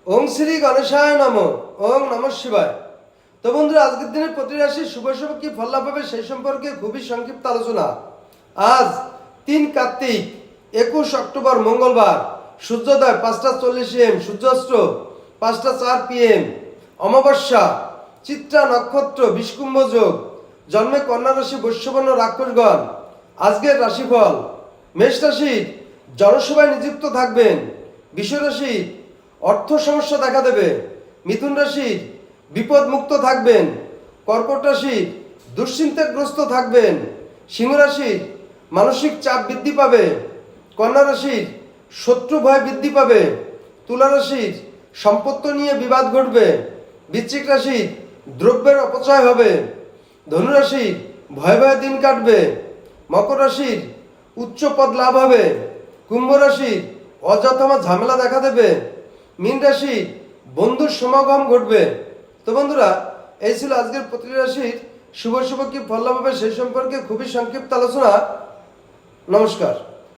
ওং শ্রী গণেশায় নমঃ। ওং নমঃ শিবায়। তো বন্ধুরা, আজকের দিনের প্রতি রাশির শুভ শুভ কি ফল লাভ হবে সেই সম্পর্কে খুবই সংক্ষিপ্ত আলোচনা। আজ 3 কার্তিক 21 অক্টোবর মঙ্গলবার, সূর্যোদয় 5:40 AM, সূর্যাস্ত 5:04 PM, অমাবস্যা, চিত্রা নক্ষত্র, বিষকুম্ভ যোগ, জন্মে কন্যা রাশি, বৈশ্যবর্ণ রাক্ষসগণ। আজকের রাশিফল: মেষ রাশির জনসভায় নিযুক্ত থাকবেন। বৃষ রাশির অর্থ সমস্যা দেখা দেবে। মিথুন রাশির বিপদ মুক্ত থাকবেন। কর্কট রাশির দুশ্চিন্তাগ্রস্ত থাকবেন। সিংহ রাশির মানসিক চাপ বৃদ্ধি পাবে। কন্যা রাশির শত্রু ভয় বৃদ্ধি পাবে। তুলা রাশির সম্পত্তি নিয়ে বিবাদ ঘটবে। বৃশ্চিক রাশির দ্রব্যের অপচয় হবে। ধনু রাশির ভয়ে ভয়ে দিন কাটবে। মকর রাশির উচ্চ পদ লাভ হবে। কুম্ভ রাশির অযথা ঝামেলা দেখা দেবে। মীন রাশি বন্ধুর সমাগম ঘটবে। তো বন্ধুরা, এই ছিল আজকের প্রতি রাশির শুভ শুভ কি ফল লাভ হবে সেই সম্পর্কে খুবই সংক্ষিপ্ত আলোচনা। নমস্কার।